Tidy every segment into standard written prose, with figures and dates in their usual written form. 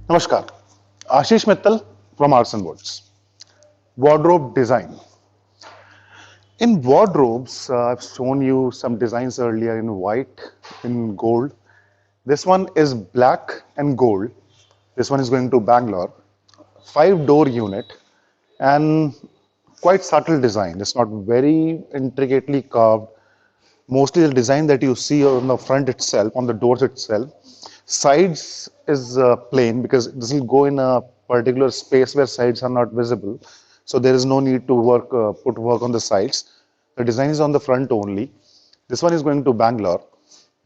Namaskar, Ashish Mittal from Arson Woods. Wardrobe design. In wardrobes, I've shown you some designs earlier in white, in gold. This one is black and gold. This one is going to Bangalore. 5-door unit and quite subtle design. It's not very intricately carved. Mostly the design that you see on the front itself, on the doors itself. Sides is plain because this will go in a particular space where sides are not visible. So there is no need to put work on the sides. The design is on the front only. This one is going to Bangalore.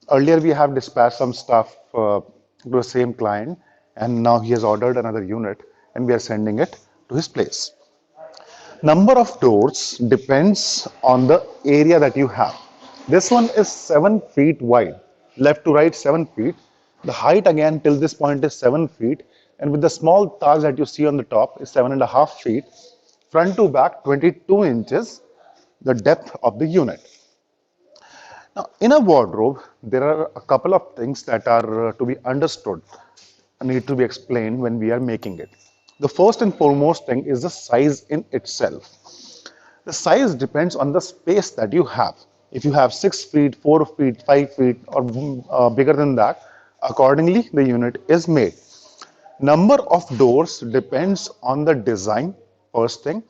Earlier we have dispatched some stuff to the same client, and now he has ordered another unit and we are sending it to his place. Number of doors depends on the area that you have. This one is 7 feet wide, left to right 7 feet. The height again till this point is 7 feet, and with the small Taj that you see on the top is 7.5 feet. Front to back 22 inches, the depth of the unit. Now, in a wardrobe, there are a couple of things that are to be understood and need to be explained when we are making it. The first and foremost thing is the size in itself. The size depends on the space that you have. If you have 6 feet, 4 feet, 5 feet, or bigger than that, accordingly the unit is made. Number of doors depends on the design, first thing,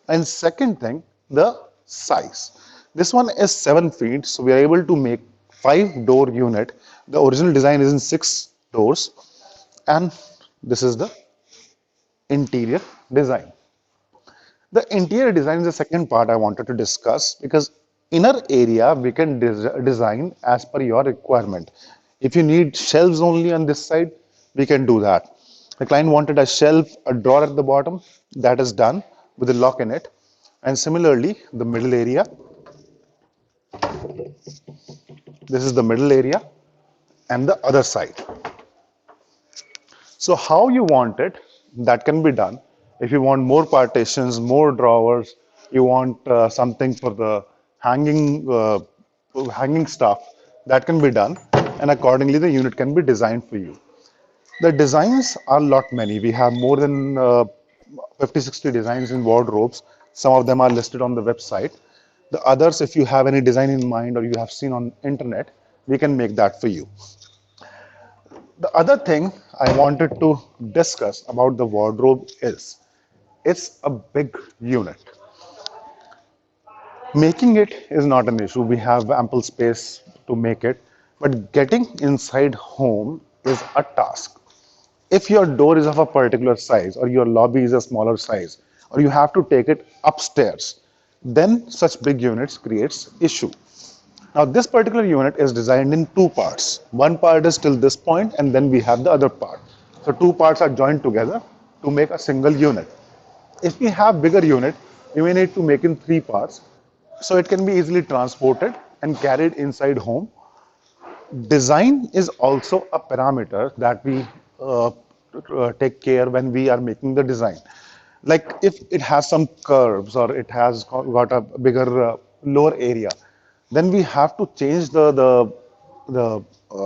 and second thing, the size. This one is 7 feet, so we are able to make 5-door unit. The original design is in 6 doors, and this is the interior design. The interior design is the second part I wanted to discuss, because inner area we can design as per your requirement. If you need shelves only on this side, we can do that. The client wanted a shelf, a drawer at the bottom, that is done with a lock in it. And similarly, the middle area, this is the middle area, and the other side. So how you want it, that can be done. If you want more partitions, more drawers, you want something for the hanging stuff, that can be done, and accordingly the unit can be designed for you. The designs are lot many. We have more than 50-60 designs in wardrobes. Some of them are listed on the website. The others, if you have any design in mind or you have seen on internet, we can make that for you. The other thing I wanted to discuss about the wardrobe is it's a big unit. Making it is not an issue. We have ample space to make it, but getting inside home is a task. If your door is of a particular size or your lobby is a smaller size or you have to take it upstairs, then such big units creates issue. Now this particular unit is designed in two parts. One part is till this point and then we have the other part. So two parts are joined together to make a single unit. If we have bigger unit, we may need to make in three parts. So it can be easily transported and carried inside home. Design is also a parameter that we take care when we are making the design. Like if it has some curves or it has got a bigger lower area, then we have to change the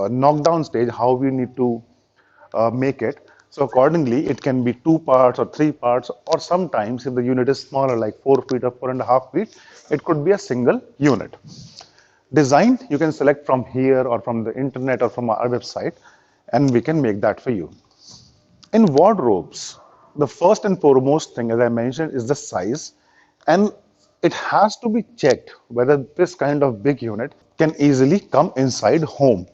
knockdown stage, how we need to make it. So accordingly, it can be two parts or three parts, or sometimes if the unit is smaller, like 4 feet or 4.5 feet, it could be a single unit. Design, you can select from here or from the internet or from our website, and we can make that for you. In wardrobes, the first and foremost thing, as I mentioned, is the size, and it has to be checked whether this kind of big unit can easily come inside home.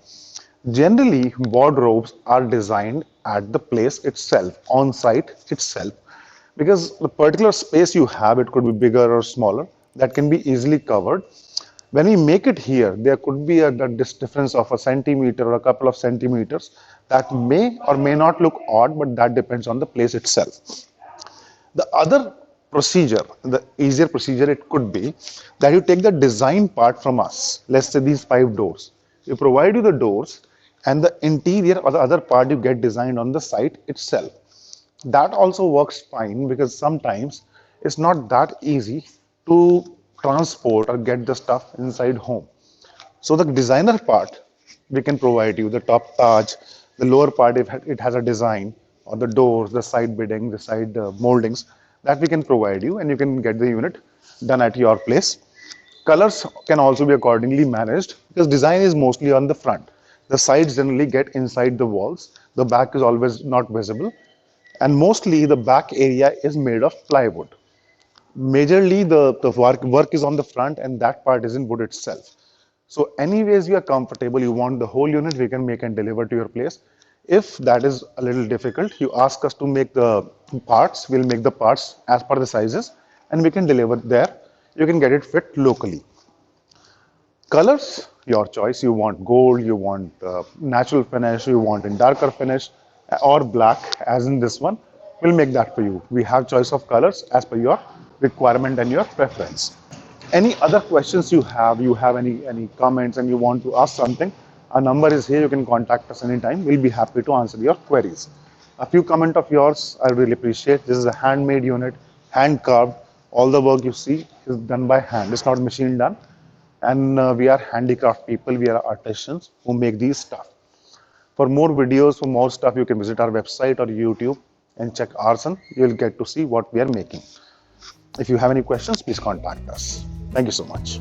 Generally, wardrobes are designed at the place itself, on site itself, because the particular space you have, it could be bigger or smaller, that can be easily covered. When we make it here, there could be a difference of a centimeter or a couple of centimeters that may or may not look odd, but that depends on the place itself. The other procedure, the easier procedure, it could be that you take the design part from us. Let's say these 5 doors. We provide you the doors, and the interior or the other part you get designed on the site itself. That also works fine because sometimes it's not that easy to transport or get the stuff inside home. So the designer part, we can provide you the top Taj, the lower part if it has a design, or the doors, the side bidding, the side moldings that we can provide you, and you can get the unit done at your place. Colors can also be accordingly managed because design is mostly on the front. The sides generally get inside the walls. The back is always not visible, and mostly the back area is made of plywood. Majorly the work is on the front, and that part is in wood itself. So anyways you are comfortable, you want the whole unit, we can make and deliver to your place. If that is a little difficult, you ask us to make the parts, we'll make the parts as per the sizes and we can deliver there. You can get it fit locally. Colors, your choice. You want gold, you want natural finish, you want in darker finish, or black, as in this one. We'll make that for you. We have choice of colors as per your requirement and your preference. Any other questions you have any comments and you want to ask something, our number is here. You can contact us anytime. We'll be happy to answer your queries. A few comment of yours, I really appreciate. This is a handmade unit, hand carved. All the work you see is done by hand. It's not machine done. And we are handicraft people. We are artisans who make these stuff. For more videos, for more stuff, you can visit our website or YouTube and check Arsan. You'll get to see what we are making. If you have any questions, please contact us. Thank you so much.